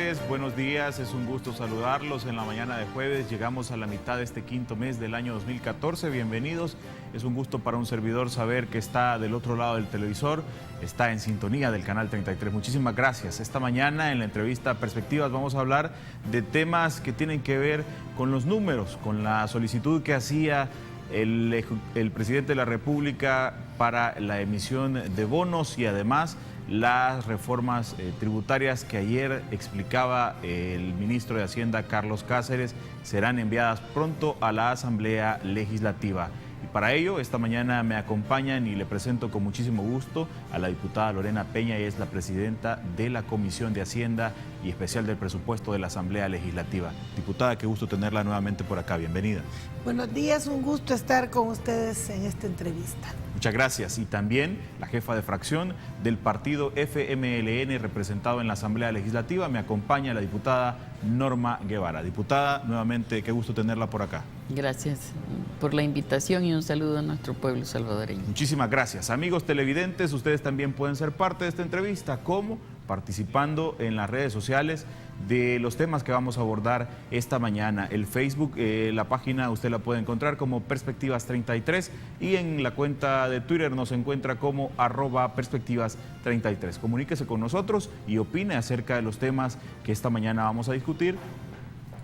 tardes, buenos días, es un gusto saludarlos en la mañana de jueves. Llegamos a la mitad de este quinto mes del año 2014, bienvenidos. Es un gusto para un servidor saber que está del otro lado del televisor, está en sintonía del canal 33. Muchísimas gracias. Esta mañana en la entrevista Perspectivas vamos a hablar de temas que tienen que ver con los números, con la solicitud que hacía el presidente de la República para la emisión de bonos y además las reformas tributarias que ayer explicaba el ministro de Hacienda, Carlos Cáceres, serán enviadas pronto a la Asamblea Legislativa. Y para ello, esta mañana me acompañan y le presento con muchísimo gusto a la diputada Lorena Peña, ella es la presidenta de la Comisión de Hacienda y Especial del Presupuesto de la Asamblea Legislativa. Diputada, qué gusto tenerla nuevamente por acá, bienvenida. Buenos días, un gusto estar con ustedes en esta entrevista. Muchas gracias. Y también la jefa de fracción del partido FMLN representado en la Asamblea Legislativa, me acompaña la diputada Norma Guevara. Diputada, nuevamente, qué gusto tenerla por acá. Gracias por la invitación y un saludo a nuestro pueblo salvadoreño. Muchísimas gracias. Amigos televidentes, ustedes también pueden ser parte de esta entrevista. ¿Cómo? Participando en las redes sociales de los temas que vamos a abordar esta mañana. El Facebook, la página usted la puede encontrar como Perspectivas33 y en la cuenta de Twitter nos encuentra como @Perspectivas33. Comuníquese con nosotros y opine acerca de los temas que esta mañana vamos a discutir.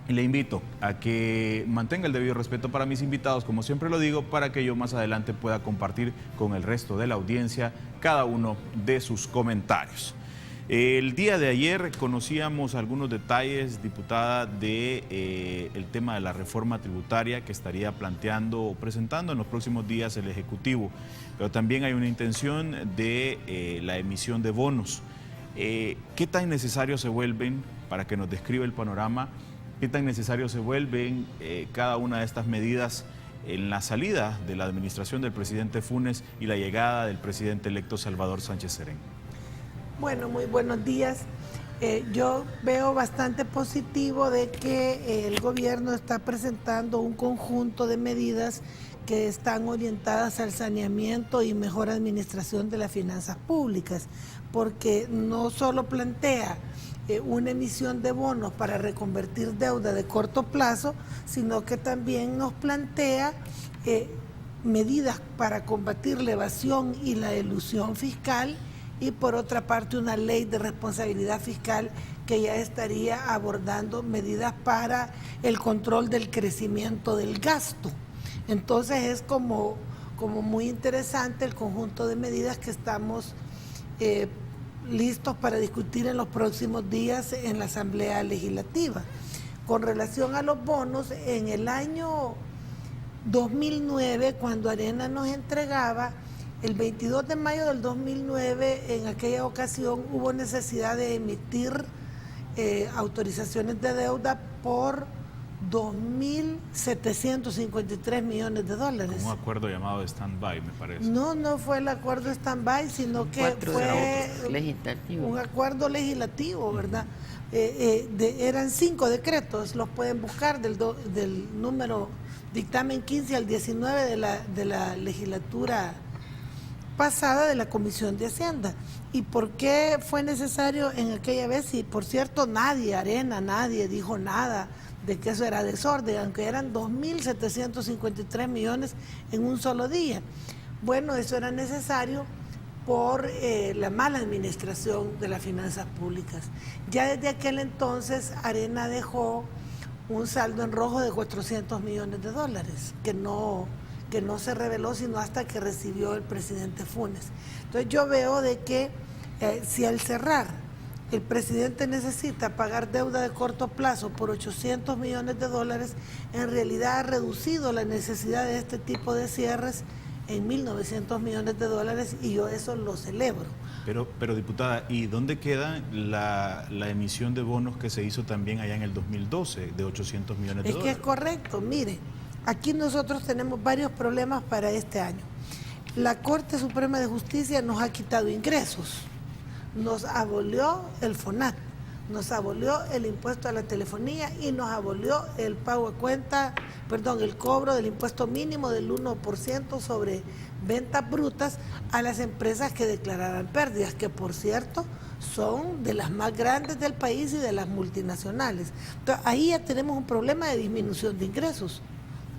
Y le invito a que mantenga el debido respeto para mis invitados, como siempre lo digo, para que yo más adelante pueda compartir con el resto de la audiencia cada uno de sus comentarios. El día de ayer conocíamos algunos detalles, diputada, de el tema de la reforma tributaria que estaría planteando o presentando en los próximos días el Ejecutivo, pero también hay una intención de la emisión de bonos. ¿Qué tan necesarios se vuelven, para que nos describa el panorama, qué tan necesarios se vuelven cada una de estas medidas en la salida de la administración del presidente Funes y la llegada del presidente electo Salvador Sánchez Serén? Bueno, muy buenos días. Yo veo bastante positivo de que el gobierno está presentando un conjunto de medidas que están orientadas al saneamiento y mejor administración de las finanzas públicas, porque no solo plantea una emisión de bonos para reconvertir deuda de corto plazo, sino que también nos plantea medidas para combatir la evasión y la elusión fiscal y por otra parte una ley de responsabilidad fiscal que ya estaría abordando medidas para el control del crecimiento del gasto. Entonces es como muy interesante el conjunto de medidas que estamos listos para discutir en los próximos días en la Asamblea Legislativa. Con relación a los bonos, en el año 2009, cuando Arena nos entregaba, el 22 de mayo del 2009, en aquella ocasión hubo necesidad de emitir autorizaciones de deuda por 2.753 millones de dólares. Como un acuerdo llamado de stand-by, me parece. No, no fue el acuerdo de stand-by, sino que fue un acuerdo legislativo, ¿verdad? Eran 5 decretos, los pueden buscar del número dictamen 15 al 19 de la legislatura pasada de la Comisión de Hacienda. ¿Y por qué fue necesario en aquella vez? Y por cierto, nadie dijo nada de que eso era desorden, aunque eran 2.753 millones en un solo día. Bueno, eso era necesario por la mala administración de las finanzas públicas. Ya desde aquel entonces Arena dejó un saldo en rojo de 400 millones de dólares, que no se reveló sino hasta que recibió el presidente Funes. Entonces yo veo de que si al cerrar el presidente necesita pagar deuda de corto plazo por 800 millones de dólares, en realidad ha reducido la necesidad de este tipo de cierres en 1.900 millones de dólares y yo eso lo celebro. Pero diputada, ¿y dónde queda la emisión de bonos que se hizo también allá en el 2012 de 800 millones de dólares? Es que es correcto, mire, aquí nosotros tenemos varios problemas para este año. La Corte Suprema de Justicia nos ha quitado ingresos, nos abolió el FONAT, nos abolió el impuesto a la telefonía y nos abolió el pago a cuenta, el cobro del impuesto mínimo del 1% sobre ventas brutas a las empresas que declararan pérdidas, que por cierto son de las más grandes del país y de las multinacionales. Entonces, ahí ya tenemos un problema de disminución de ingresos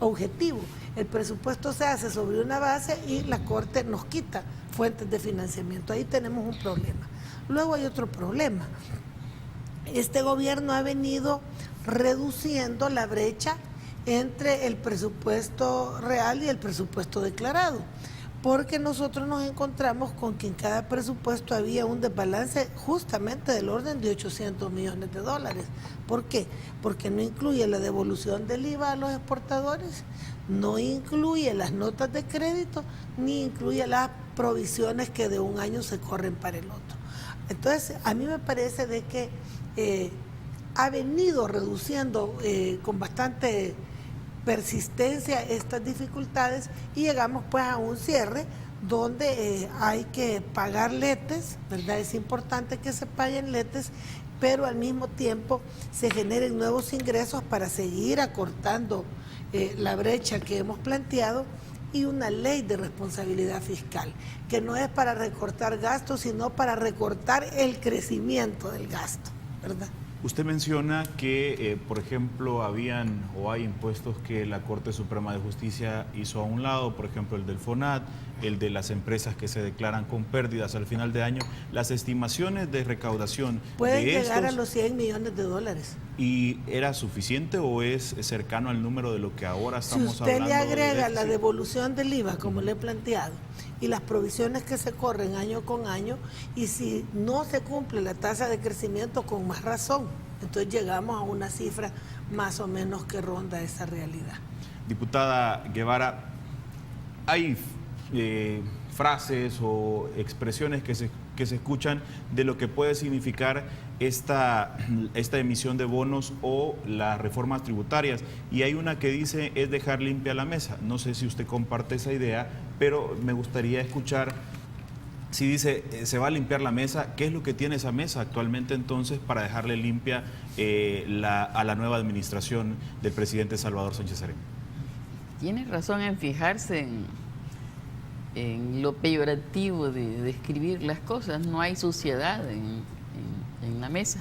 objetivo. El presupuesto se hace sobre una base y la Corte nos quita fuentes de financiamiento. Ahí tenemos un problema. Luego hay otro problema. Este gobierno ha venido reduciendo la brecha entre el presupuesto real y el presupuesto declarado, porque nosotros nos encontramos con que en cada presupuesto había un desbalance justamente del orden de 800 millones de dólares. ¿Por qué? Porque no incluye la devolución del IVA a los exportadores, no incluye las notas de crédito, ni incluye las provisiones que de un año se corren para el otro. Entonces, a mí me parece de que ha venido reduciendo con bastante persistencia estas dificultades y llegamos pues a un cierre donde hay que pagar letes, ¿verdad? Es importante que se paguen letes, pero al mismo tiempo se generen nuevos ingresos para seguir acortando la brecha que hemos planteado, y una ley de responsabilidad fiscal, que no es para recortar gastos, sino para recortar el crecimiento del gasto, ¿verdad? Usted menciona que, por ejemplo, habían o hay impuestos que la Corte Suprema de Justicia hizo a un lado, por ejemplo, el del FONAT, el de las empresas que se declaran con pérdidas al final de año. Las estimaciones de recaudación pueden de llegar estos, a los 100 millones de dólares. ¿Y era suficiente o es cercano al número de lo que ahora estamos hablando? Si usted le agrega de la devolución del IVA, como le he planteado, y las provisiones que se corren año con año, y si no se cumple la tasa de crecimiento, con más razón, entonces llegamos a una cifra más o menos que ronda esa realidad. Diputada Guevara, hay frases o expresiones que se escuchan de lo que puede significar esta emisión de bonos o las reformas tributarias, y hay una que dice es dejar limpia la mesa. No sé si usted comparte esa idea, pero me gustaría escuchar si dice se va a limpiar la mesa, ¿qué es lo que tiene esa mesa actualmente entonces para dejarle limpia a la nueva administración del presidente Salvador Sánchez Serén? Tiene razón en fijarse en lo peyorativo de describir las cosas. No hay suciedad en la mesa,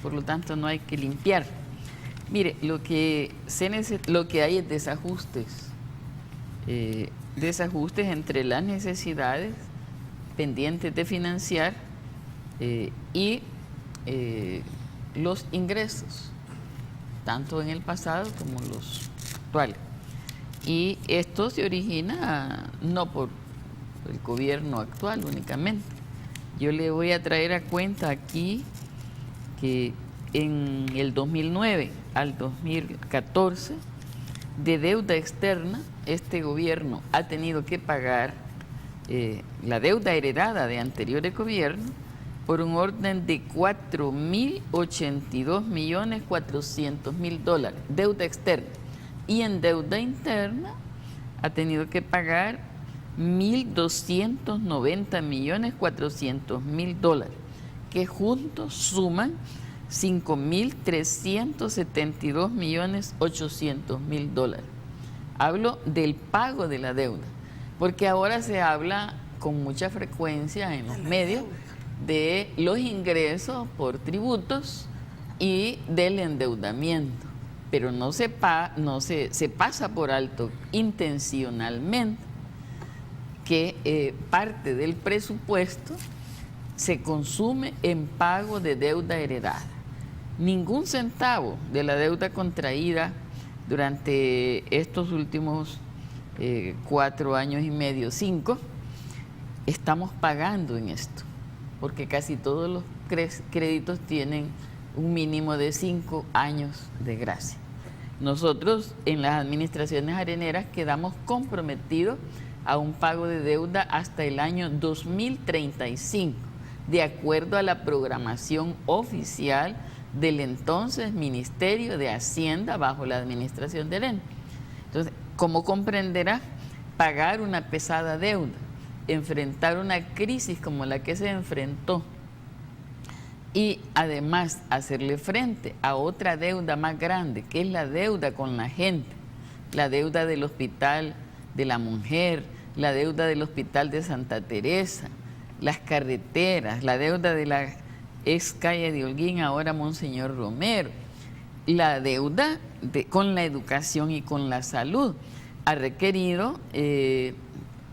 por lo tanto no hay que limpiar. Mire, lo que hay es desajustes entre las necesidades pendientes de financiar y los ingresos, tanto en el pasado como los actuales. Y esto se origina no por el gobierno actual únicamente. Yo le voy a traer a cuenta aquí que en el 2009 al 2014, de deuda externa, este gobierno ha tenido que pagar la deuda heredada de anteriores gobiernos por un orden de $4.082.400.000, deuda externa. Y en deuda interna ha tenido que pagar $1.290.400.000, que juntos suman $5.372.800.000. Hablo del pago de la deuda, porque ahora se habla con mucha frecuencia en los medios de los ingresos por tributos y del endeudamiento, pero se pasa por alto intencionalmente que parte del presupuesto se consume en pago de deuda heredada. Ningún centavo de la deuda contraída durante estos últimos 4 años y medio, 5, estamos pagando en esto, porque casi todos los créditos tienen un mínimo de 5 años de gracia. Nosotros en las administraciones areneras quedamos comprometidos a un pago de deuda hasta el año 2035, de acuerdo a la programación oficial del entonces Ministerio de Hacienda bajo la administración de Arena. Entonces, como comprenderá, pagar una pesada deuda, enfrentar una crisis como la que se enfrentó y además hacerle frente a otra deuda más grande, que es la deuda con la gente, la deuda del Hospital de la Mujer, la deuda del Hospital de Santa Teresa, las carreteras, la deuda de la ex calle de Holguín, ahora Monseñor Romero, la deuda con la educación y con la salud. Ha requerido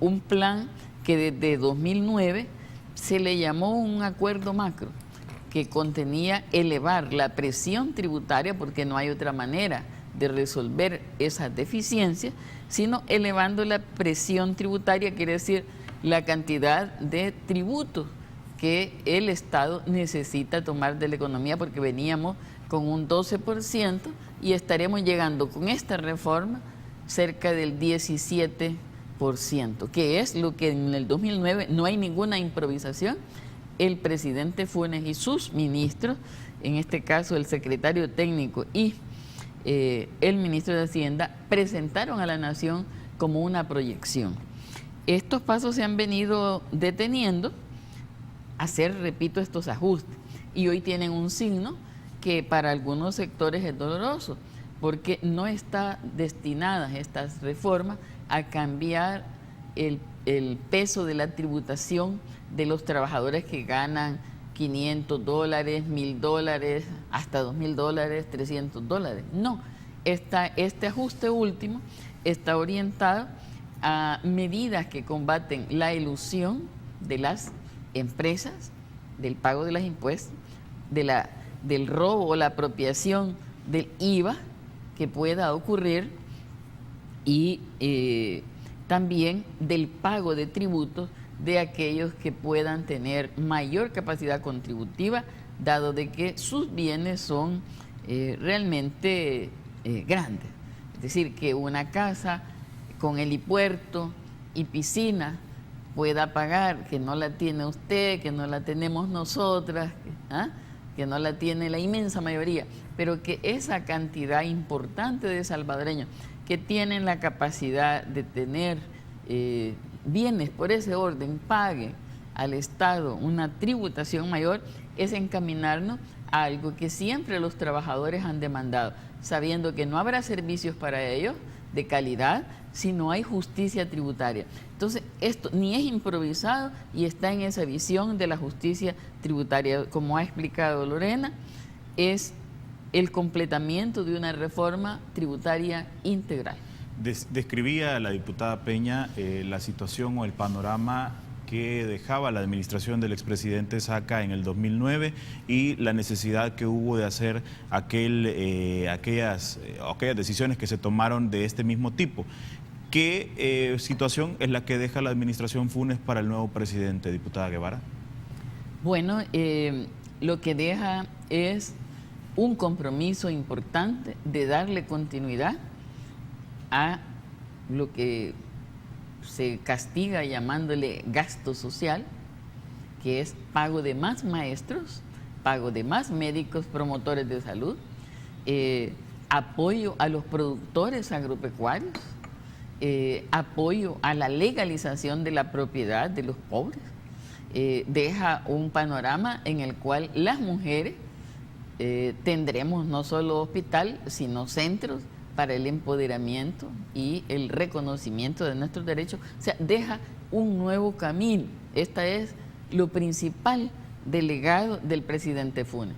un plan que desde 2009 se le llamó un acuerdo macro, que contenía elevar la presión tributaria, porque no hay otra manera de resolver esas deficiencias, sino elevando la presión tributaria, quiere decir la cantidad de tributos que el Estado necesita tomar de la economía, porque veníamos con un 12% y estaremos llegando con esta reforma cerca del 17%, que es lo que en el 2009, no hay ninguna improvisación, el presidente Funes y sus ministros, en este caso el secretario técnico y el ministro de Hacienda, presentaron a la nación como una proyección. Estos pasos se han venido deteniendo a hacer, repito, estos ajustes, y hoy tienen un signo que para algunos sectores es doloroso, porque no está destinadas estas reformas a cambiar el peso de la tributación de los trabajadores que ganan $500, $1,000, hasta $2,000, $300. No, este ajuste último está orientado a medidas que combaten la elusión de las empresas, del pago de los impuestos, del robo o la apropiación del IVA que pueda ocurrir, y también del pago de tributos de aquellos que puedan tener mayor capacidad contributiva, dado de que sus bienes son realmente grandes. Es decir, que una casa con helipuerto y piscina pueda pagar, que no la tiene usted, que no la tenemos nosotras, que no la tiene la inmensa mayoría, pero que esa cantidad importante de salvadoreños que tienen la capacidad de tener bienes por ese orden, paguen al Estado una tributación mayor, es encaminarnos a algo que siempre los trabajadores han demandado, sabiendo que no habrá servicios para ellos de calidad si no hay justicia tributaria. Entonces, esto ni es improvisado y está en esa visión de la justicia tributaria. Como ha explicado Lorena, es el completamiento de una reforma tributaria integral. Describía la diputada Peña la situación o el panorama que dejaba la administración del expresidente Saca en el 2009 y la necesidad que hubo de hacer aquellas decisiones que se tomaron de este mismo tipo. ¿Qué situación es la que deja la administración Funes para el nuevo presidente, diputada Guevara? Bueno, lo que deja es un compromiso importante de darle continuidad a lo que se castiga llamándole gasto social, que es pago de más maestros, pago de más médicos, promotores de salud, apoyo a los productores agropecuarios, apoyo a la legalización de la propiedad de los pobres. Deja un panorama en el cual las mujeres tendremos no solo hospital, sino centros para el empoderamiento y el reconocimiento de nuestros derechos. O sea, deja un nuevo camino. Esta es lo principal del legado del presidente Funes.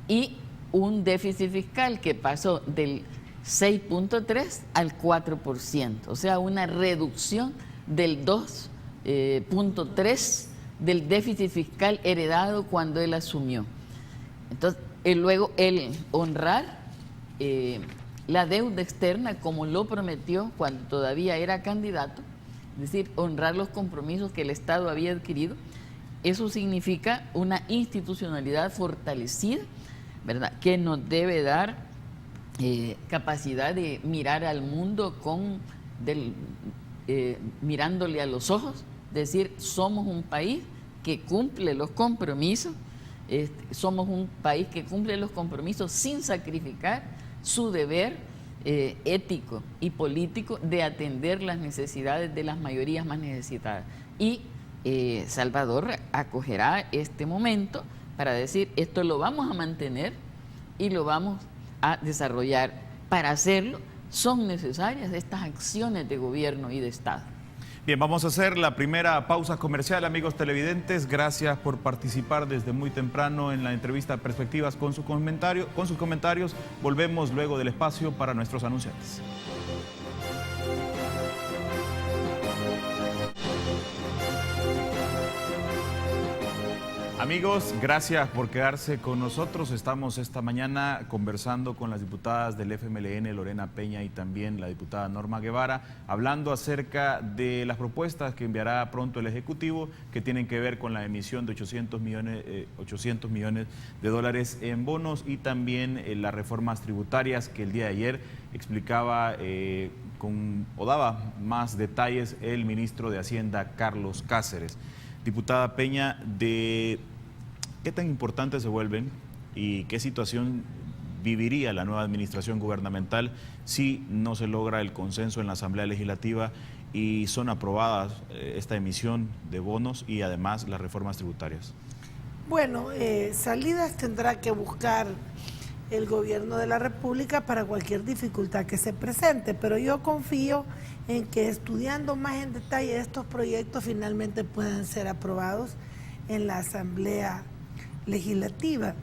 Y un déficit fiscal que pasó del 6.3 al 4%, o sea, una reducción del 2.3 del déficit fiscal heredado cuando él asumió. Entonces, luego el honrar la deuda externa como lo prometió cuando todavía era candidato, es decir, honrar los compromisos que el Estado había adquirido. Eso significa una institucionalidad fortalecida, ¿verdad?, que nos debe dar capacidad de mirar al mundo mirándole a los ojos, decir, somos un país que cumple los compromisos, somos un país que cumple los compromisos sin sacrificar su deber ético y político de atender las necesidades de las mayorías más necesitadas. Y Salvador acogerá este momento para decir, esto lo vamos a mantener y lo vamos a desarrollar. Para hacerlo son necesarias estas acciones de gobierno y de Estado. Bien, vamos a hacer la primera pausa comercial, amigos televidentes. Gracias por participar desde muy temprano en la entrevista Perspectivas con sus comentarios. Volvemos luego del espacio para nuestros anunciantes. Amigos, gracias por quedarse con nosotros. Estamos esta mañana conversando con las diputadas del FMLN, Lorena Peña, y también la diputada Norma Guevara, hablando acerca de las propuestas que enviará pronto el Ejecutivo, que tienen que ver con la emisión de 800 millones de dólares en bonos, y también las reformas tributarias que el día de ayer explicaba o daba más detalles el ministro de Hacienda, Carlos Cáceres. Diputada Peña, ¿de qué tan importantes se vuelven y qué situación viviría la nueva administración gubernamental si no se logra el consenso en la Asamblea Legislativa y son aprobadas esta emisión de bonos y además las reformas tributarias? Bueno, salidas tendrá que buscar el gobierno de la República para cualquier dificultad que se presente, pero yo confío en que estudiando más en detalle estos proyectos finalmente puedan ser aprobados en la Asamblea Legislativa.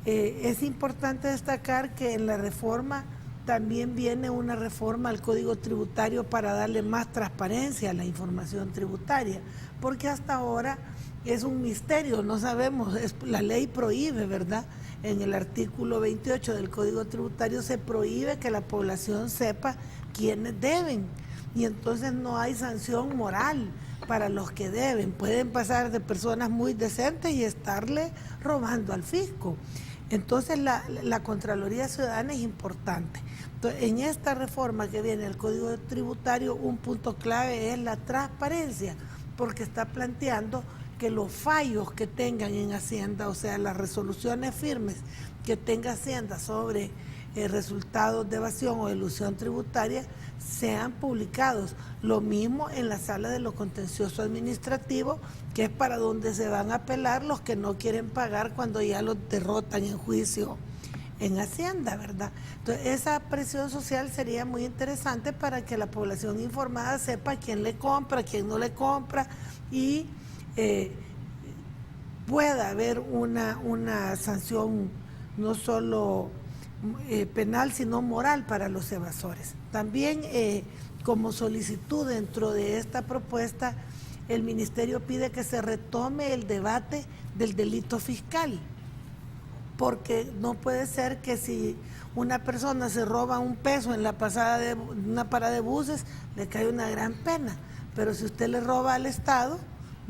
Es importante destacar que en la reforma también viene una reforma al Código Tributario para darle más transparencia a la información tributaria, porque hasta ahora es un misterio, no sabemos, la ley prohíbe, ¿verdad? En el artículo 28 del Código Tributario se prohíbe que la población sepa quiénes deben, y entonces no hay sanción moral para los que deben. Pueden pasar de personas muy decentes y estarle robando al fisco. Entonces la Contraloría Ciudadana es importante. Entonces, en esta reforma que viene al Código Tributario, un punto clave es la transparencia, porque está planteando que los fallos que tengan en Hacienda, o sea, las resoluciones firmes que tenga Hacienda sobre resultados de evasión o elusión tributaria, sean publicados. Lo mismo en la sala de lo contencioso administrativo, que es para donde se van a apelar los que no quieren pagar cuando ya los derrotan en juicio en Hacienda, ¿verdad? Entonces, esa presión social sería muy interesante para que la población informada sepa quién le compra, quién no le compra, y pueda haber una sanción no solo penal, sino moral para los evasores. También como solicitud dentro de esta propuesta, el Ministerio pide que se retome el debate del delito fiscal, porque no puede ser que si una persona se roba un peso en la pasada de una parada de buses, le cae una gran pena, pero si usted le roba al Estado,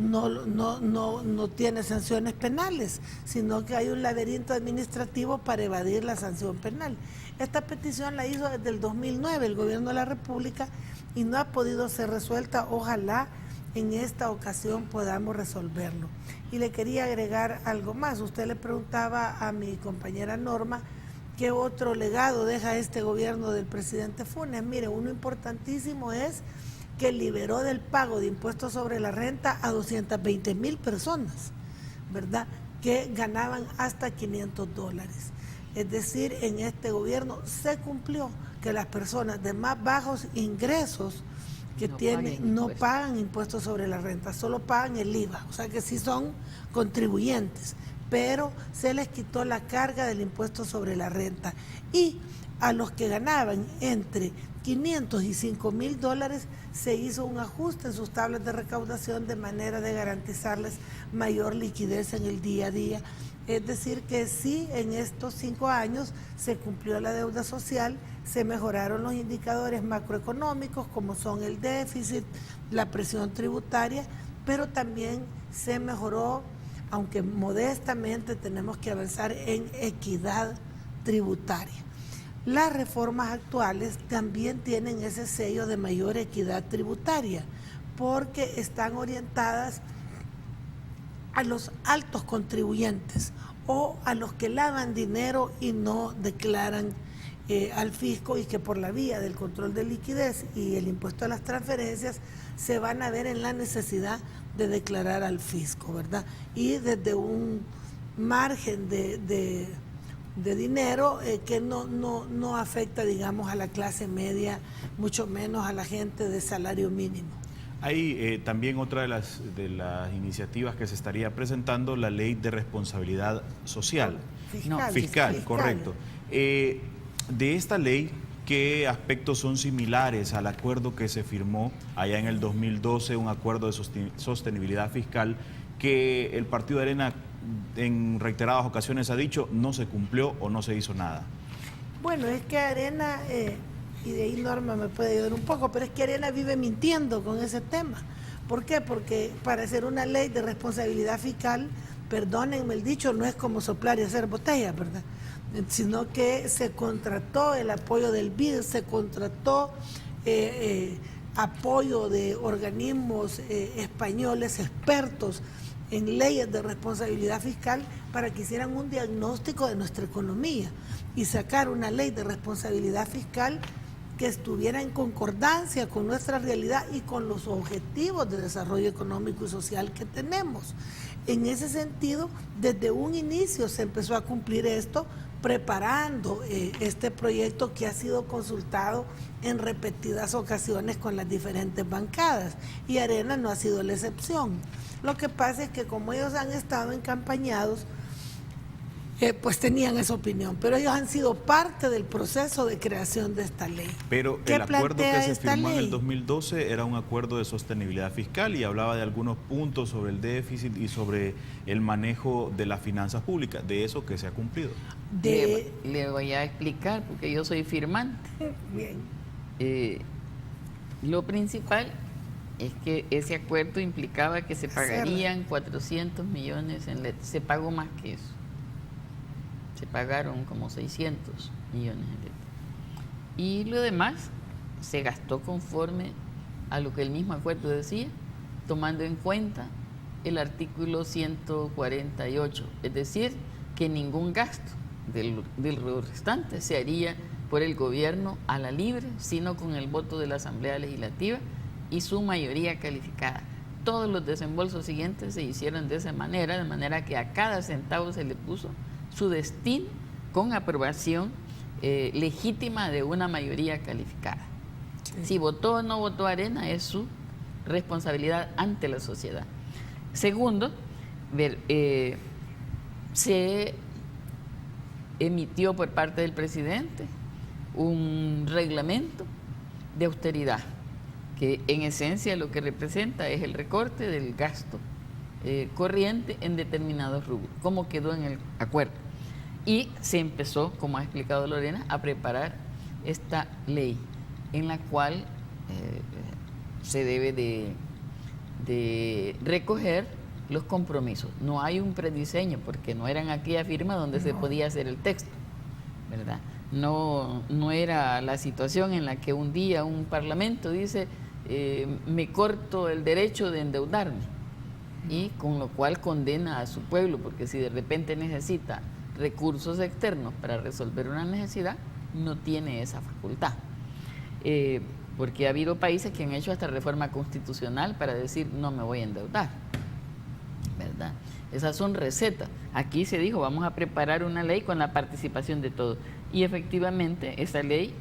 no tiene sanciones penales, sino que hay un laberinto administrativo para evadir la sanción penal. Esta petición la hizo desde el 2009 el gobierno de la República y no ha podido ser resuelta. Ojalá en esta ocasión podamos resolverlo. Y le quería agregar algo más. Usted le preguntaba a mi compañera Norma qué otro legado deja este gobierno del presidente Funes. Mire, uno importantísimo es que liberó del pago de impuestos sobre la renta a 220,000 personas, ¿verdad?, que ganaban hasta $500. Es decir, en este gobierno se cumplió que las personas de más bajos ingresos que no pagan impuestos sobre la renta, solo pagan el IVA, o sea que sí son contribuyentes, pero se les quitó la carga del impuesto sobre la renta. Y a los que ganaban entre 500 y 5,000 dólares se hizo un ajuste en sus tablas de recaudación de manera de garantizarles mayor liquidez en el día a día. Es decir, que sí, en estos 5 años se cumplió la deuda social, se mejoraron los indicadores macroeconómicos como son el déficit, la presión tributaria, pero también se mejoró, aunque modestamente tenemos que avanzar en equidad tributaria. Las reformas actuales también tienen ese sello de mayor equidad tributaria, porque están orientadas a los altos contribuyentes o a los que lavan dinero y no declaran al fisco, y que por la vía del control de liquidez y el impuesto a las transferencias se van a ver en la necesidad de declarar al fisco, ¿verdad? Y desde un margen de dinero que no afecta, digamos, a la clase media, mucho menos a la gente de salario mínimo. Hay también otra de las iniciativas que se estaría presentando, la ley de responsabilidad social. Fiscal, correcto. De esta ley, ¿qué aspectos son similares al acuerdo que se firmó allá en el 2012, un acuerdo de sostenibilidad fiscal que el Partido de Arena en reiteradas ocasiones ha dicho no se cumplió o no se hizo nada? Bueno, es que Arena, y de ahí Norma me puede ayudar un poco, pero es que Arena vive mintiendo con ese tema. ¿Por qué? Porque para hacer una ley de responsabilidad fiscal, perdónenme el dicho, no es como soplar y hacer botellas, ¿verdad? Sino que se contrató el apoyo del BID, se contrató apoyo de organismos españoles expertos en leyes de responsabilidad fiscal para que hicieran un diagnóstico de nuestra economía y sacar una ley de responsabilidad fiscal que estuviera en concordancia con nuestra realidad y con los objetivos de desarrollo económico y social que tenemos. En ese sentido, desde un inicio se empezó a cumplir esto, preparando este proyecto que ha sido consultado en repetidas ocasiones con las diferentes bancadas, y Arena no ha sido la excepción. Lo que pasa es que como ellos han estado encampañados, pues tenían esa opinión, pero ellos han sido parte del proceso de creación de esta ley. Pero el acuerdo que se firmó en el 2012 era un acuerdo de sostenibilidad fiscal y hablaba de algunos puntos sobre el déficit y sobre el manejo de las finanzas públicas, de eso que se ha cumplido. Le voy a explicar porque yo soy firmante. Bien. Lo principal es que ese acuerdo implicaba que se pagarían 400 millones en letras. Se pagó más que eso. Se pagaron como 600 millones en letras. Y lo demás se gastó conforme a lo que el mismo acuerdo decía, tomando en cuenta el artículo 148, es decir, que ningún gasto del restante se haría por el gobierno a la libre, sino con el voto de la Asamblea Legislativa y su mayoría calificada. Todos los desembolsos siguientes se hicieron de esa manera, de manera que a cada centavo se le puso su destino con aprobación legítima de una mayoría calificada. Sí. Si votó o no votó Arena es su responsabilidad ante la sociedad. Segundo, se emitió por parte del presidente un reglamento de austeridad que en esencia lo que representa es el recorte del gasto corriente en determinados rubros, como quedó en el acuerdo. Y se empezó, como ha explicado Lorena, a preparar esta ley en la cual se debe de recoger los compromisos. No hay un prediseño porque no eran aquella firma donde se podía hacer el texto, ¿verdad? No era la situación en la que un día un parlamento dice me corto el derecho de endeudarme, y con lo cual condena a su pueblo, porque si de repente necesita recursos externos para resolver una necesidad, no tiene esa facultad. Porque ha habido países que han hecho hasta reforma constitucional para decir no me voy a endeudar, ¿verdad? Esas son recetas. Aquí se dijo vamos a preparar una ley con la participación de todos, y efectivamente esa ley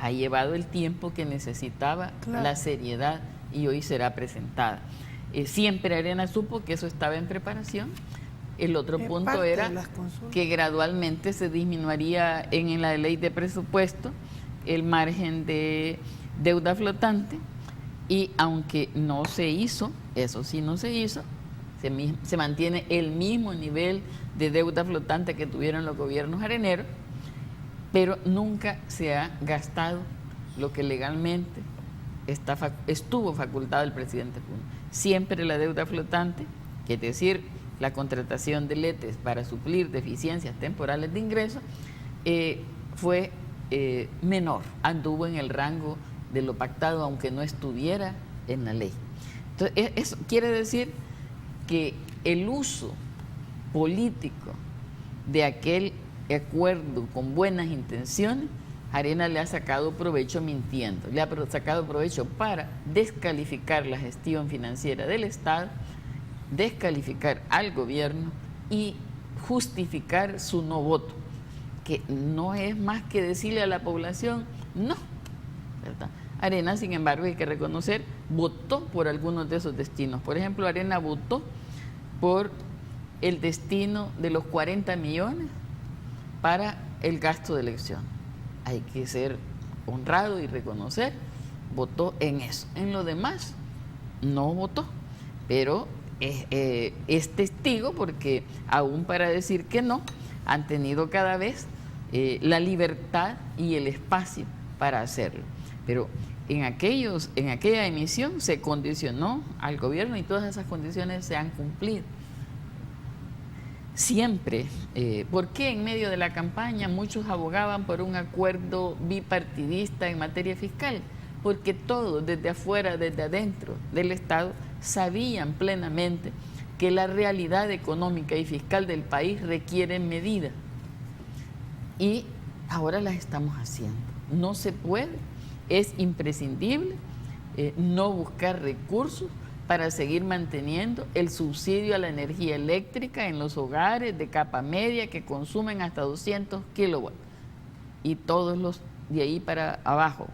ha llevado el tiempo que necesitaba, claro, la seriedad, y hoy será presentada. Siempre Arena supo que eso estaba en preparación. El otro punto era que gradualmente se disminuiría en la ley de presupuesto el margen de deuda flotante, y aunque no se hizo, eso sí no se hizo, se mantiene el mismo nivel de deuda flotante que tuvieron los gobiernos areneros, pero nunca se ha gastado lo que legalmente estuvo facultado el presidente Puno. Siempre la deuda flotante, que es decir, la contratación de letes para suplir deficiencias temporales de ingresos, fue menor, anduvo en el rango de lo pactado, aunque no estuviera en la ley. Entonces, eso quiere decir que el uso político de aquel acuerdo con buenas intenciones, Arena le ha sacado provecho mintiendo, le ha sacado provecho para descalificar la gestión financiera del Estado, descalificar al gobierno y justificar su no voto, que no es más que decirle a la población, no, ¿verdad? Arena, sin embargo, hay que reconocer, votó por algunos de esos destinos. Por ejemplo, Arena votó por el destino de los 40 millones para el gasto de elección. Hay que ser honrado y reconocer, votó en eso. En lo demás, no votó, pero es testigo porque aún para decir que no, han tenido cada vez la libertad y el espacio para hacerlo. Pero en aquella emisión se condicionó al gobierno y todas esas condiciones se han cumplido. Siempre, ¿por qué en medio de la campaña muchos abogaban por un acuerdo bipartidista en materia fiscal? Porque todos, desde afuera, desde adentro del Estado, sabían plenamente que la realidad económica y fiscal del país requiere medidas. Y ahora las estamos haciendo. No se puede, es imprescindible no buscar recursos para seguir manteniendo el subsidio a la energía eléctrica en los hogares de capa media que consumen hasta 200 kilowatts y todos los de ahí para abajo.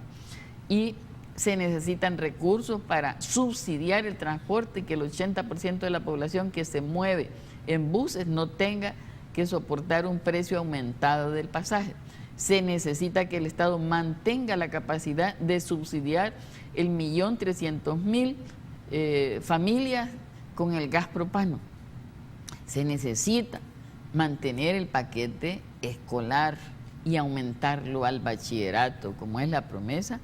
Y se necesitan recursos para subsidiar el transporte y que el 80% de la población que se mueve en buses no tenga que soportar un precio aumentado del pasaje. Se necesita que el Estado mantenga la capacidad de subsidiar el 1.300.000 familias con el gas propano. Se necesita mantener el paquete escolar y aumentarlo al bachillerato, como es la promesa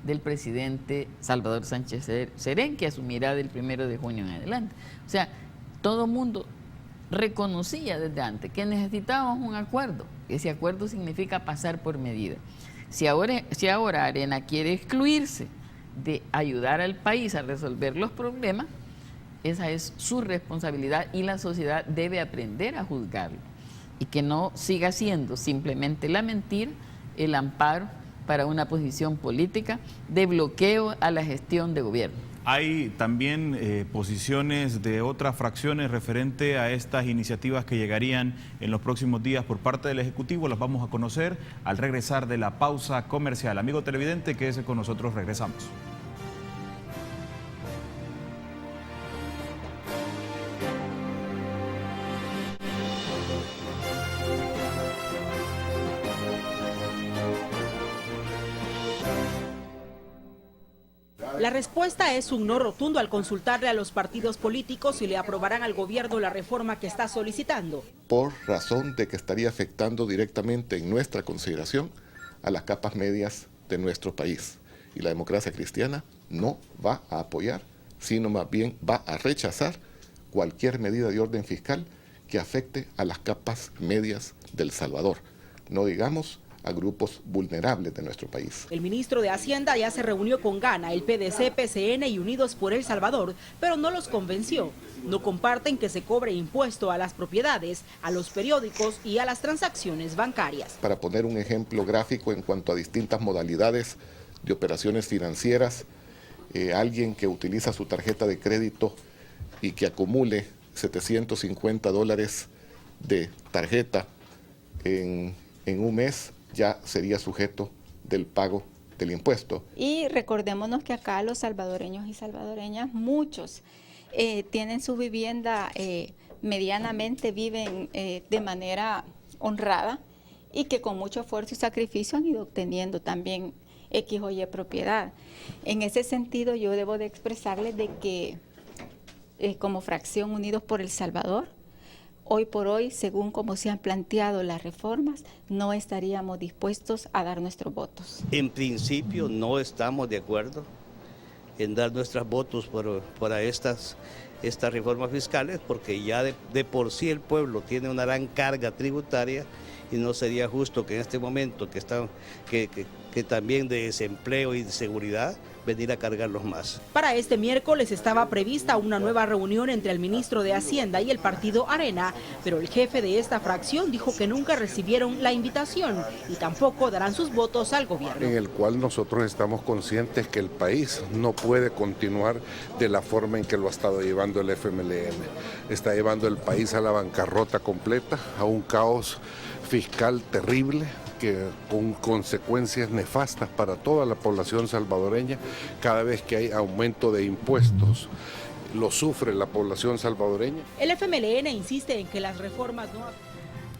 del presidente Salvador Sánchez Serén, que asumirá del 1 de junio en adelante. O sea, todo el mundo reconocía desde antes que necesitábamos un acuerdo. Ese acuerdo significa pasar por medida. Si ahora Arena quiere excluirse de ayudar al país a resolver los problemas, esa es su responsabilidad y la sociedad debe aprender a juzgarlo y que no siga siendo simplemente la mentira, el amparo para una posición política de bloqueo a la gestión de gobierno. Hay también posiciones de otras fracciones referente a estas iniciativas que llegarían en los próximos días por parte del Ejecutivo. Las vamos a conocer al regresar de la pausa comercial. Amigo televidente, quédese con nosotros, regresamos. La respuesta es un no rotundo al consultarle a los partidos políticos si le aprobarán al gobierno la reforma que está solicitando. Por razón de que estaría afectando directamente en nuestra consideración a las capas medias de nuestro país. Y la democracia cristiana no va a apoyar, sino más bien va a rechazar cualquier medida de orden fiscal que afecte a las capas medias del Salvador. No digamos a grupos vulnerables de nuestro país. El ministro de Hacienda ya se reunió con Gana, el PDC, PCN y Unidos por El Salvador, pero no los convenció. No comparten que se cobre impuesto a las propiedades, a los periódicos y a las transacciones bancarias. Para poner un ejemplo gráfico en cuanto a distintas modalidades de operaciones financieras, alguien que utiliza su tarjeta de crédito y que acumule $750 de tarjeta en un mes, ya sería sujeto del pago del impuesto. Y recordémonos que acá los salvadoreños y salvadoreñas, muchos tienen su vivienda medianamente, viven de manera honrada y que con mucho esfuerzo y sacrificio han ido obteniendo también X o Y propiedad. En ese sentido yo debo de expresarles de que como fracción Unidos por El Salvador, hoy por hoy, según como se han planteado las reformas, no estaríamos dispuestos a dar nuestros votos. En principio no estamos de acuerdo en dar nuestros votos para estas reformas fiscales, porque ya de por sí el pueblo tiene una gran carga tributaria y no sería justo que en este momento que también de desempleo y de seguridad, venir a cargarlos más. Para este miércoles estaba prevista una nueva reunión entre el ministro de Hacienda y el partido Arena, pero el jefe de esta fracción dijo que nunca recibieron la invitación y tampoco darán sus votos al gobierno. En el cual nosotros estamos conscientes que el país no puede continuar de la forma en que lo ha estado llevando el FMLN. Está llevando el país a la bancarrota completa, a un caos fiscal terrible, que con consecuencias nefastas para toda la población salvadoreña. Cada vez que hay aumento de impuestos, lo sufre la población salvadoreña. El FMLN insiste en que las reformas no...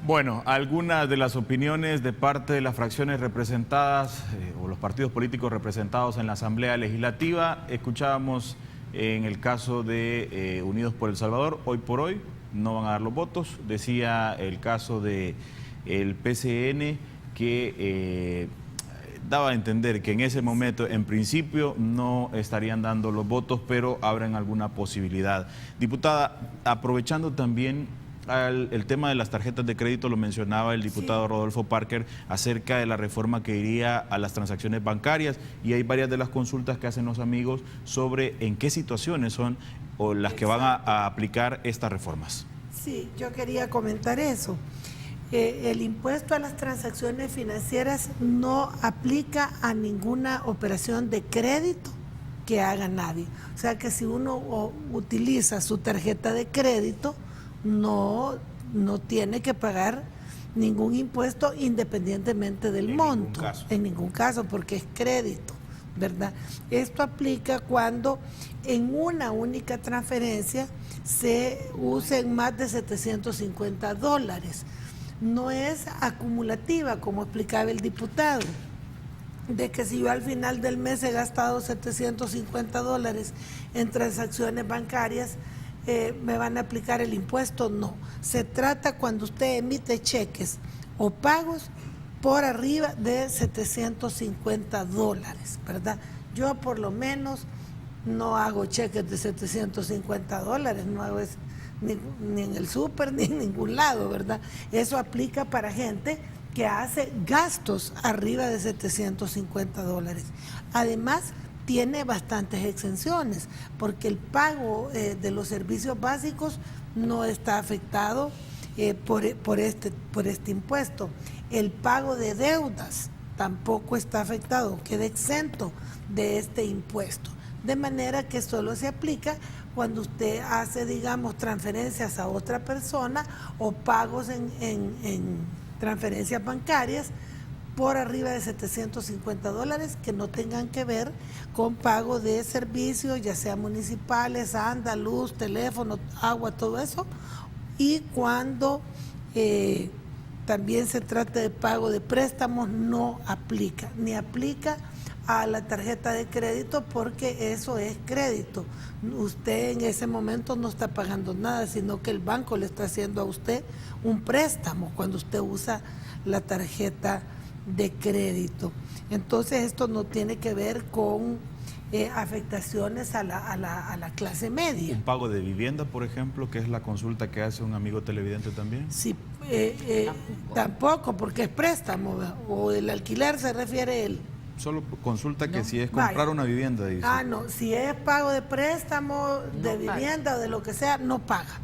Bueno, algunas de las opiniones de parte de las fracciones representadas o los partidos políticos representados en la Asamblea Legislativa. Escuchábamos en el caso de Unidos por El Salvador, hoy por hoy no van a dar los votos. Decía el caso de el PCN que daba a entender que en ese momento, en principio, no estarían dando los votos, pero abren alguna posibilidad. Diputada, aprovechando también el tema de las tarjetas de crédito, lo mencionaba el diputado Rodolfo Parker acerca de la reforma que iría a las transacciones bancarias, y hay varias de las consultas que hacen los amigos sobre en qué situaciones son o las que van a aplicar estas reformas. Sí, yo quería comentar eso. El impuesto a las transacciones financieras no aplica a ninguna operación de crédito que haga nadie. O sea que si uno utiliza su tarjeta de crédito, no tiene que pagar ningún impuesto independientemente del monto. En ningún caso, porque es crédito, ¿verdad? Esto aplica cuando en una única transferencia se usen más de $750. No es acumulativa, como explicaba el diputado, de que si yo al final del mes he gastado $750 en transacciones bancarias, me van a aplicar el impuesto. No, se trata cuando usted emite cheques o pagos por arriba de $750, ¿verdad? Yo por lo menos no hago cheques de $750, no hago eso ni en el súper ni en ningún lado, ¿verdad? Eso aplica para gente que hace gastos arriba de $750. Además, tiene bastantes exenciones, porque el pago de los servicios básicos no está afectado por este impuesto. El pago de deudas tampoco está afectado, queda exento de este impuesto. De manera que solo se aplica cuando usted hace, digamos, transferencias a otra persona o pagos en transferencias bancarias por arriba de $750 que no tengan que ver con pago de servicios, ya sea municipales, ANDA, luz, teléfono, agua, todo eso. Y cuando también se trata de pago de préstamos, no aplica, ni aplica a la tarjeta de crédito, porque eso es crédito. Usted en ese momento no está pagando nada, sino que el banco le está haciendo a usted un préstamo cuando usted usa la tarjeta de crédito. Entonces esto no tiene que ver con afectaciones a la clase media. ¿Un pago de vivienda, por ejemplo, que es la consulta que hace un amigo televidente también? Sí, tampoco, porque es préstamo, o el alquiler se refiere él. Solo consulta que si es comprar una vivienda, dice. No, si es pago de préstamo, de vivienda o de lo que sea, no paga.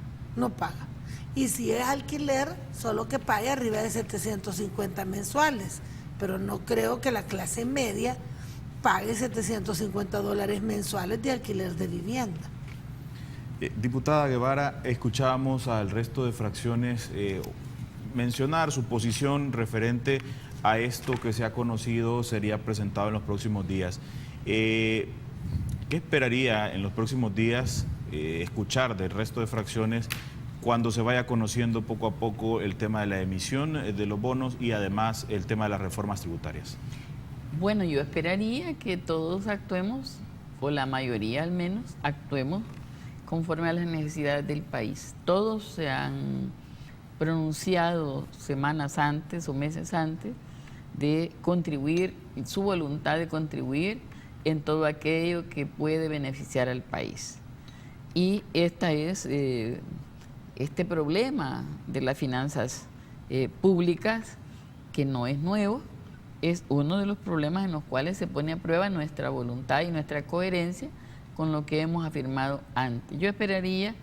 Y si es alquiler, solo que pague arriba de 750 mensuales. Pero no creo que la clase media pague $750 mensuales de alquiler de vivienda. Diputada Guevara, escuchábamos al resto de fracciones mencionar su posición referente a esto que se ha conocido sería presentado en los próximos días. ¿Qué esperaría en los próximos días escuchar del resto de fracciones cuando se vaya conociendo poco a poco el tema de la emisión de los bonos y además el tema de las reformas tributarias? Bueno, yo esperaría que todos actuemos, o la mayoría al menos, actuemos conforme a las necesidades del país. Todos se han pronunciado semanas antes o meses antes de contribuir, su voluntad de contribuir en todo aquello que puede beneficiar al país. Y este problema de las finanzas públicas, que no es nuevo, es uno de los problemas en los cuales se pone a prueba nuestra voluntad y nuestra coherencia con lo que hemos afirmado antes. Yo esperaría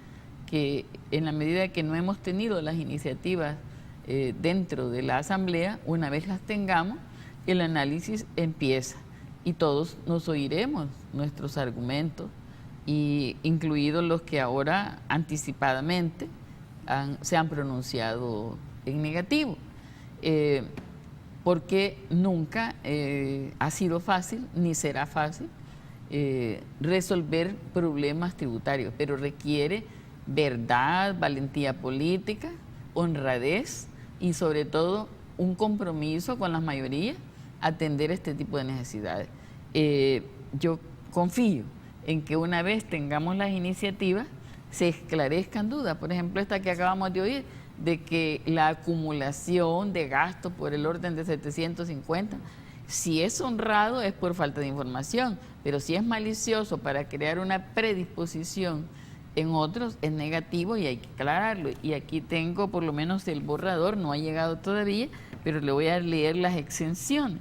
que en la medida que no hemos tenido las iniciativas dentro de la Asamblea, una vez las tengamos, el análisis empieza y todos nos oiremos nuestros argumentos, y incluidos los que ahora anticipadamente se han pronunciado en negativo. porque nunca ha sido fácil, ni será fácil, resolver problemas tributarios, pero requiere verdad, valentía política, honradez y sobre todo un compromiso con las mayorías a atender este tipo de necesidades. Yo confío en que una vez tengamos las iniciativas se esclarezcan dudas, por ejemplo esta que acabamos de oír, de que la acumulación de gastos por el orden de 750, si es honrado es por falta de información, pero si es malicioso para crear una predisposición en otros es negativo y hay que aclararlo. Y aquí tengo por lo menos el borrador, no ha llegado todavía, pero le voy a leer las exenciones.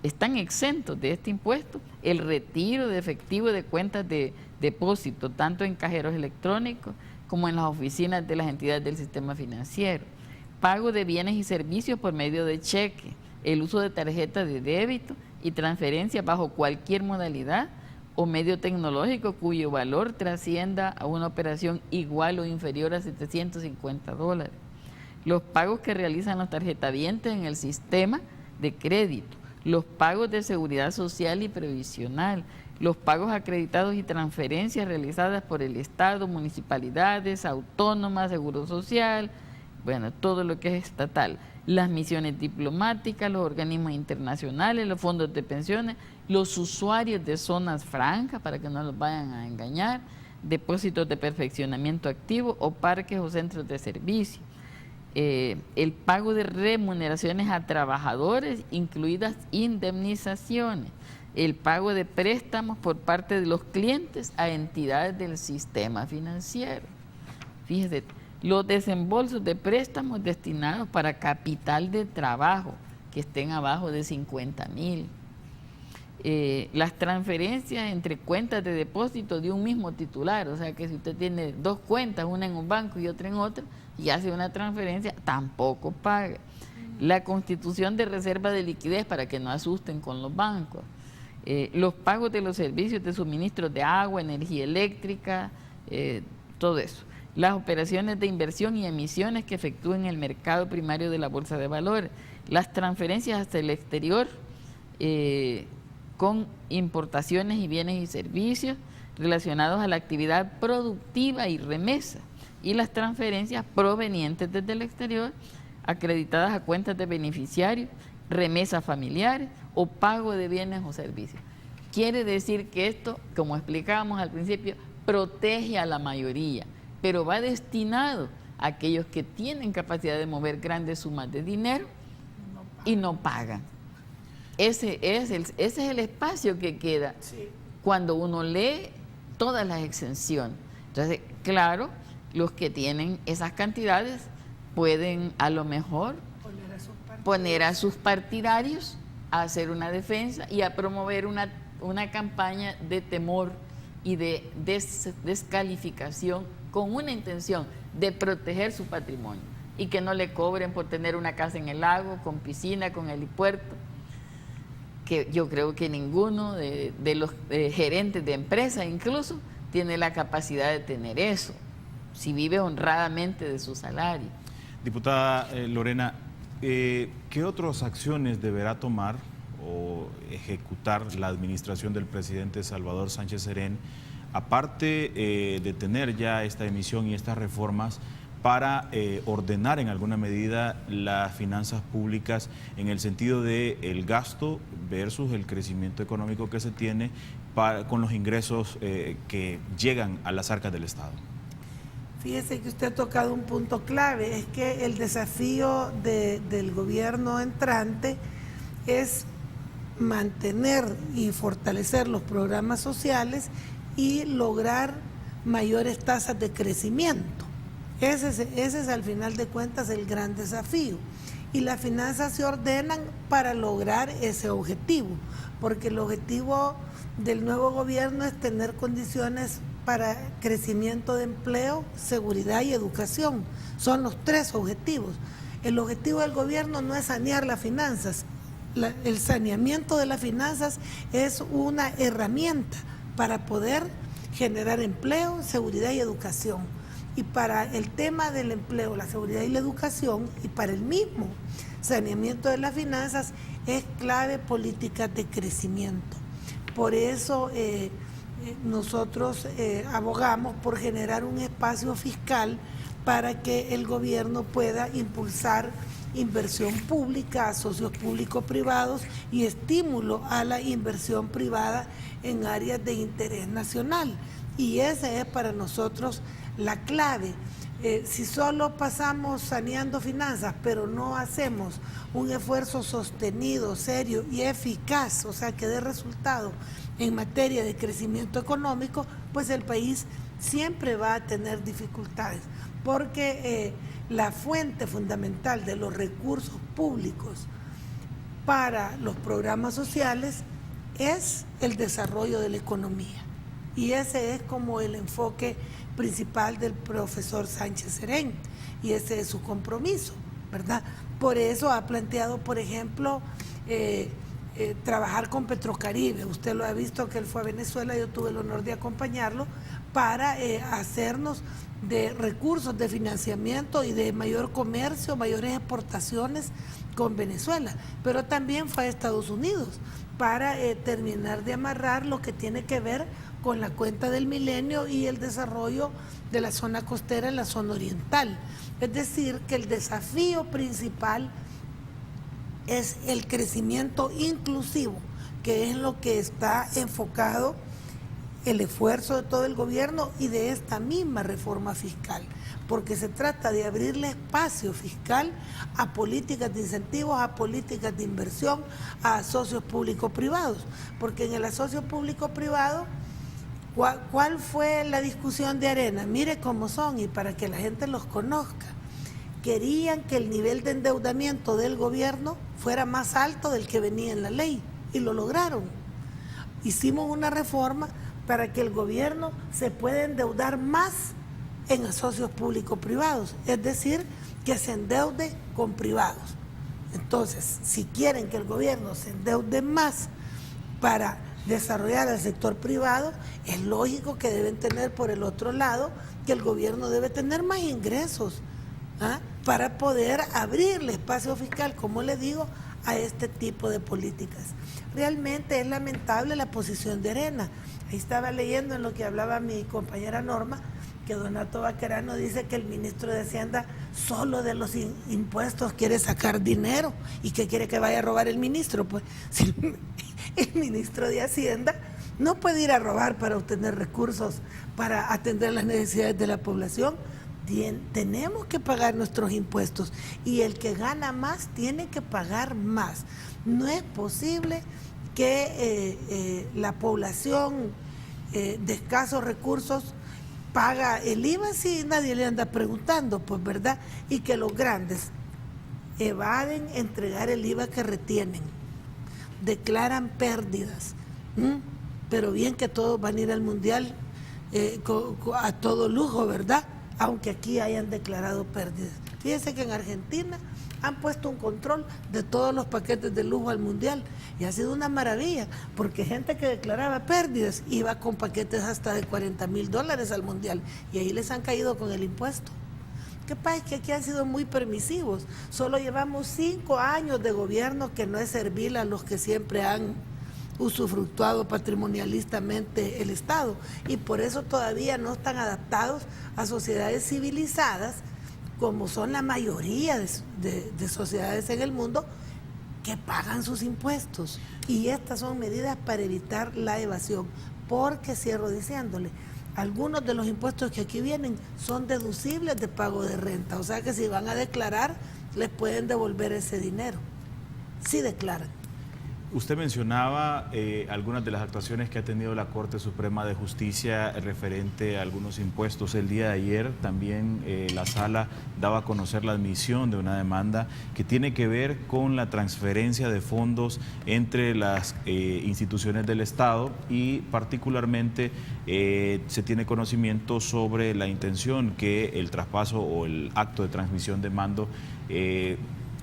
Están exentos de este impuesto el retiro de efectivo de cuentas de depósito, tanto en cajeros electrónicos como en las oficinas de las entidades del sistema financiero, pago de bienes y servicios por medio de cheque, el uso de tarjeta de débito y transferencia bajo cualquier modalidad o medio tecnológico cuyo valor trascienda a una operación igual o inferior a $750. Los pagos que realizan los tarjetavientes en el sistema de crédito, los pagos de seguridad social y previsional, los pagos acreditados y transferencias realizadas por el Estado, municipalidades, autónomas, seguro social, bueno, todo lo que es estatal, las misiones diplomáticas, los organismos internacionales, los fondos de pensiones, los usuarios de zonas francas para que no los vayan a engañar, depósitos de perfeccionamiento activo o parques o centros de servicio. El pago de remuneraciones a trabajadores, incluidas indemnizaciones, el pago de préstamos por parte de los clientes a entidades del sistema financiero. Fíjese, los desembolsos de préstamos destinados para capital de trabajo que estén abajo de 50,000. Las transferencias entre cuentas de depósito de un mismo titular, o sea que si usted tiene dos cuentas, una en un banco y otra en otro, y hace una transferencia, tampoco paga. La constitución de reserva de liquidez para que no asusten con los bancos. Los pagos de los servicios de suministro de agua, energía eléctrica, todo eso. Las operaciones de inversión y emisiones que efectúen el mercado primario de la Bolsa de Valores. Las transferencias hasta el exterior con importaciones y bienes y servicios relacionados a la actividad productiva y remesa. Y las transferencias provenientes desde el exterior, acreditadas a cuentas de beneficiarios, remesas familiares o pago de bienes o servicios. Quiere decir que esto, como explicábamos al principio, protege a la mayoría, pero va destinado a aquellos que tienen capacidad de mover grandes sumas de dinero y no pagan. Ese es el espacio que queda cuando uno lee todas las exenciones. Entonces, claro, los que tienen esas cantidades pueden a lo mejor poner a sus partidarios a hacer una defensa y a promover una campaña de temor y de descalificación con una intención de proteger su patrimonio y que no le cobren por tener una casa en el lago, con piscina, con helipuerto, que yo creo que ninguno de los gerentes de empresa incluso tiene la capacidad de tener eso, si vive honradamente de su salario. Diputada Lorena, ¿qué otras acciones deberá tomar o ejecutar la administración del presidente Salvador Sánchez Serén, aparte de tener ya esta emisión y estas reformas, para ordenar en alguna medida las finanzas públicas en el sentido de el gasto versus el crecimiento económico que se tiene con los ingresos que llegan a las arcas del Estado? Fíjese que usted ha tocado un punto clave, es que el desafío del gobierno entrante es mantener y fortalecer los programas sociales y lograr mayores tasas de crecimiento. Ese es al final de cuentas el gran desafío. Y las finanzas se ordenan para lograr ese objetivo, porque el objetivo del nuevo gobierno es tener condiciones para crecimiento de empleo, seguridad y educación. Son los tres objetivos. El objetivo del gobierno no es sanear las finanzas. El saneamiento de las finanzas es una herramienta para poder generar empleo, seguridad y educación. Y para el tema del empleo, la seguridad y la educación, y para el mismo saneamiento de las finanzas es clave política de crecimiento. Por eso nosotros abogamos por generar un espacio fiscal para que el gobierno pueda impulsar inversión pública a socios público-privados y estímulo a la inversión privada en áreas de interés nacional. Y esa es para nosotros la clave. Si solo pasamos saneando finanzas, pero no hacemos un esfuerzo sostenido, serio y eficaz, o sea, que dé resultado en materia de crecimiento económico, pues el país siempre va a tener dificultades, porque la fuente fundamental de los recursos públicos para los programas sociales es el desarrollo de la economía. Y ese es como el enfoque principal del profesor Sánchez Serén, y ese es su compromiso, ¿verdad? Por eso ha planteado, por ejemplo, trabajar con Petrocaribe. Usted lo ha visto que él fue a Venezuela, yo tuve el honor de acompañarlo para hacernos de recursos de financiamiento y de mayor comercio, mayores exportaciones con Venezuela, pero también fue a Estados Unidos para terminar de amarrar lo que tiene que ver con la cuenta del milenio y el desarrollo de la zona costera en la zona oriental. Es decir, que el desafío principal es el crecimiento inclusivo, que es lo que está enfocado el esfuerzo de todo el gobierno y de esta misma reforma fiscal, porque se trata de abrirle espacio fiscal a políticas de incentivos, a políticas de inversión, a socios público-privados, porque en el asocio público-privado, ¿cuál fue la discusión de Arena? Mire cómo son, y para que la gente los conozca. Querían que el nivel de endeudamiento del gobierno fuera más alto del que venía en la ley, y lo lograron. Hicimos una reforma para que el gobierno se pueda endeudar más en asocios público-privados, es decir, que se endeude con privados. Entonces, si quieren que el gobierno se endeude más para desarrollar el sector privado, es lógico que deben tener por el otro lado que el gobierno debe tener más ingresos para poder abrirle espacio fiscal, como le digo, a este tipo de políticas. Realmente es lamentable la posición de Arena. Ahí estaba leyendo en lo que hablaba mi compañera Norma, que Donato Baquerano dice que el ministro de Hacienda solo de los impuestos quiere sacar dinero. ¿Y qué quiere que vaya a robar el ministro? Pues si el ministro de Hacienda no puede ir a robar para obtener recursos, para atender las necesidades de la población. Tenemos que pagar nuestros impuestos, y el que gana más tiene que pagar más. No es posible que la población de escasos recursos paga el IVA si nadie le anda preguntando, pues, ¿verdad? Y que los grandes evaden entregar el IVA que retienen, declaran pérdidas, pero bien que todos van a ir al mundial a todo lujo, ¿verdad? Aunque aquí hayan declarado pérdidas. Fíjense que en Argentina han puesto un control de todos los paquetes de lujo al mundial, y ha sido una maravilla, porque gente que declaraba pérdidas iba con paquetes hasta de $40,000 al mundial, y ahí les han caído con el impuesto. ¿Qué pasa? Es que aquí han sido muy permisivos. Solo llevamos 5 años de gobierno que no es servil a los que siempre han usufructuado patrimonialistamente el Estado, y por eso todavía no están adaptados a sociedades civilizadas, como son la mayoría de sociedades en el mundo, que pagan sus impuestos. Y estas son medidas para evitar la evasión, porque cierro diciéndole, algunos de los impuestos que aquí vienen son deducibles de pago de renta, o sea que si van a declarar, les pueden devolver ese dinero, si declaran. Usted mencionaba algunas de las actuaciones que ha tenido la Corte Suprema de Justicia referente a algunos impuestos. El día de ayer también la Sala daba a conocer la admisión de una demanda que tiene que ver con la transferencia de fondos entre las instituciones del Estado, y particularmente se tiene conocimiento sobre la intención que el traspaso o el acto de transmisión de mando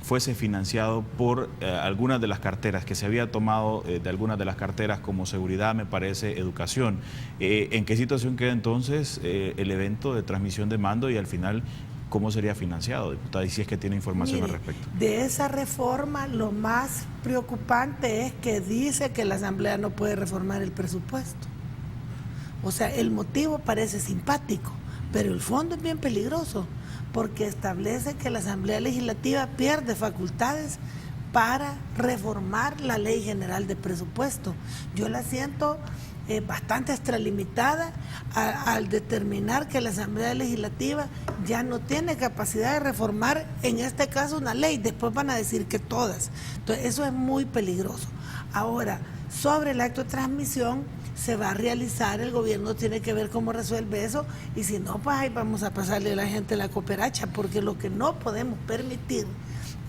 fuese financiado por algunas de las carteras, que se había tomado de algunas de las carteras como seguridad, me parece, educación. ¿En qué situación queda entonces el evento de transmisión de mando, y al final cómo sería financiado, diputada, y si es que tiene información al respecto. De esa reforma, lo más preocupante es que dice que la Asamblea no puede reformar el presupuesto. O sea, el motivo parece simpático, pero el fondo es bien peligroso, porque establece que la Asamblea Legislativa pierde facultades para reformar la Ley General de Presupuesto. Yo la siento bastante extralimitada al determinar que la Asamblea Legislativa ya no tiene capacidad de reformar, en este caso, una ley. Después van a decir que todas. Entonces, eso es muy peligroso. Ahora, sobre el acto de transmisión, se va a realizar, el gobierno tiene que ver cómo resuelve eso, y si no, pues ahí vamos a pasarle a la gente la cooperacha, porque lo que no podemos permitir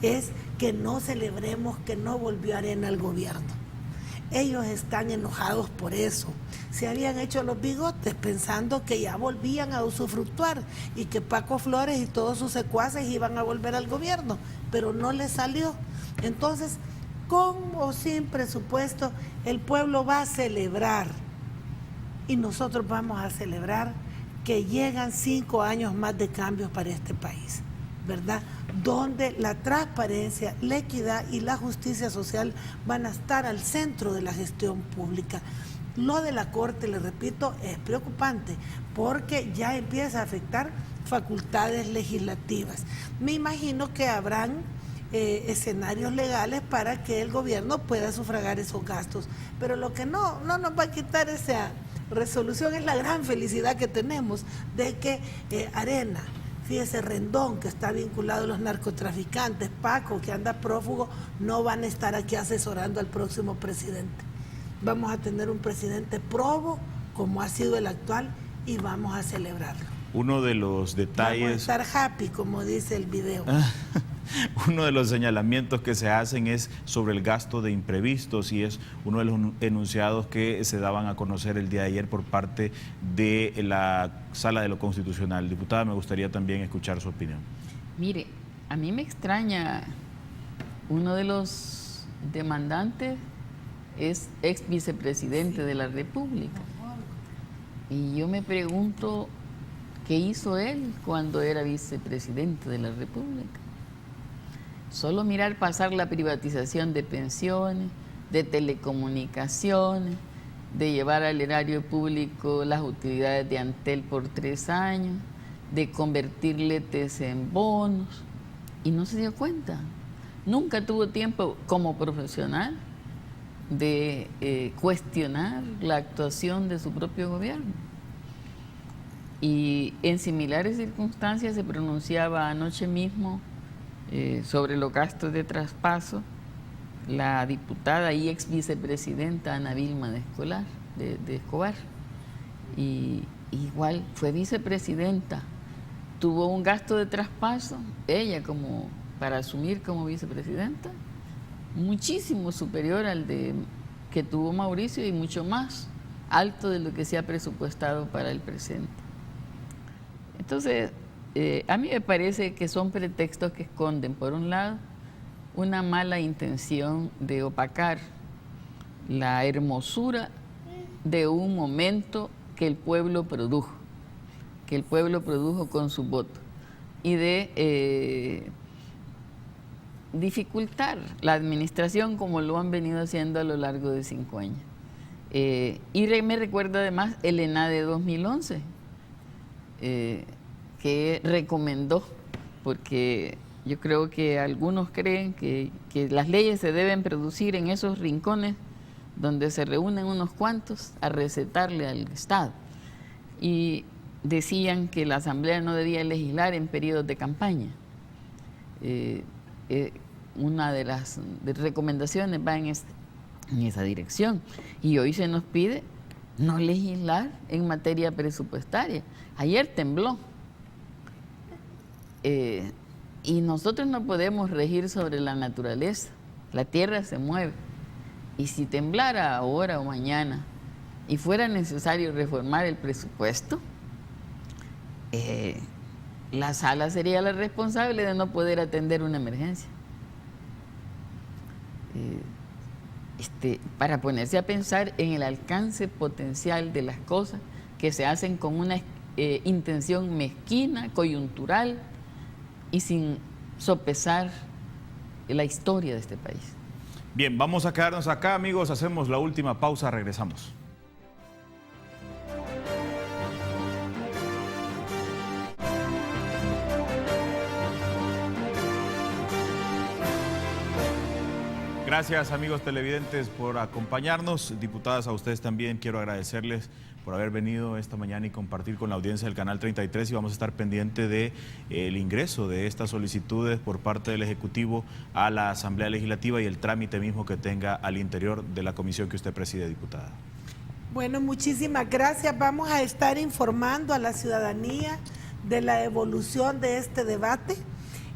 es que no celebremos que no volvió Arena al gobierno. Ellos están enojados por eso. Se habían hecho los bigotes pensando que ya volvían a usufructuar y que Paco Flores y todos sus secuaces iban a volver al gobierno, pero no les salió. Entonces, con o sin presupuesto, el pueblo va a celebrar, y nosotros vamos a celebrar que llegan 5 años más de cambios para este país, ¿verdad? Donde la transparencia, la equidad y la justicia social van a estar al centro de la gestión pública. Lo de la Corte, le repito, es preocupante porque ya empieza a afectar facultades legislativas. Me imagino que habrán escenarios legales para que el gobierno pueda sufragar esos gastos, pero lo que no nos va a quitar esa resolución es la gran felicidad que tenemos de que Arena, fíjese, Rendón, que está vinculado a los narcotraficantes, Paco, que anda prófugo, no van a estar aquí asesorando al próximo presidente. Vamos a tener un presidente probo, como ha sido el actual, y vamos a celebrarlo. Uno de los detalles... Vamos a estar happy, como dice el video. Uno de los señalamientos que se hacen es sobre el gasto de imprevistos, y es uno de los enunciados que se daban a conocer el día de ayer por parte de la Sala de lo Constitucional. Diputada, me gustaría también escuchar su opinión. Mire, a mí me extraña, uno de los demandantes es ex vicepresidente de la República, y yo me pregunto qué hizo él cuando era vicepresidente de la República. Solo mirar pasar la privatización de pensiones, de telecomunicaciones, de llevar al erario público las utilidades de Antel por 3 años, de convertir letes en bonos, y no se dio cuenta. Nunca tuvo tiempo como profesional de cuestionar la actuación de su propio gobierno. Y en similares circunstancias se pronunciaba anoche mismo sobre los gastos de traspaso la diputada y ex vicepresidenta Ana Vilma de Escobar. Y igual fue vicepresidenta, tuvo un gasto de traspaso, ella como para asumir como vicepresidenta, muchísimo superior al de que tuvo Mauricio y mucho más alto de lo que se ha presupuestado para el presente. Entonces, a mí me parece que son pretextos que esconden, por un lado, una mala intención de opacar la hermosura de un momento que el pueblo produjo con su voto, y de dificultar la administración como lo han venido haciendo a lo largo de 5 años. Y me recuerda además el ENADE 2011, que recomendó, porque yo creo que algunos creen que las leyes se deben producir en esos rincones donde se reúnen unos cuantos a recetarle al Estado. Y decían que la Asamblea no debía legislar en periodos de campaña. Una de las recomendaciones va en esa dirección. Y hoy se nos pide no legislar en materia presupuestaria. Ayer tembló. Y nosotros no podemos regir sobre la naturaleza. La tierra se mueve. Y si temblara ahora o mañana y fuera necesario reformar el presupuesto, la sala sería la responsable de no poder atender una emergencia. Para ponerse a pensar en el alcance potencial de las cosas que se hacen con una intención mezquina, coyuntural, y sin sopesar la historia de este país. Bien, vamos a quedarnos acá, amigos, hacemos la última pausa, regresamos. Gracias, amigos televidentes, por acompañarnos. Diputadas, a ustedes también quiero agradecerles por haber venido esta mañana y compartir con la audiencia del Canal 33, y vamos a estar pendiente del ingreso de estas solicitudes por parte del Ejecutivo a la Asamblea Legislativa y el trámite mismo que tenga al interior de la comisión que usted preside, diputada. Bueno, muchísimas gracias. Vamos a estar informando a la ciudadanía de la evolución de este debate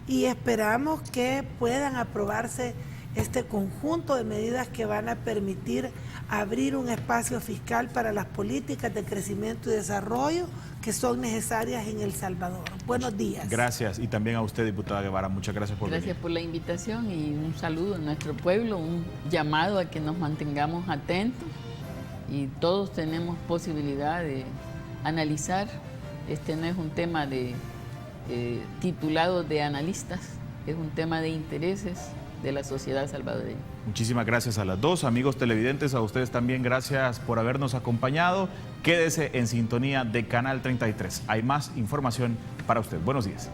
y esperamos que puedan aprobarse este conjunto de medidas que van a permitir abrir un espacio fiscal para las políticas de crecimiento y desarrollo que son necesarias en El Salvador. Buenos días. Gracias, y también a usted, diputada Guevara, muchas gracias por venir. Gracias por la invitación y un saludo a nuestro pueblo, un llamado a que nos mantengamos atentos, y todos tenemos posibilidad de analizar. Este no es un tema titulado de analistas, es un tema de intereses de la sociedad salvadoreña. Muchísimas gracias a las dos. Amigos televidentes, a ustedes también gracias por habernos acompañado. Quédese en sintonía de Canal 33. Hay más información para usted. Buenos días.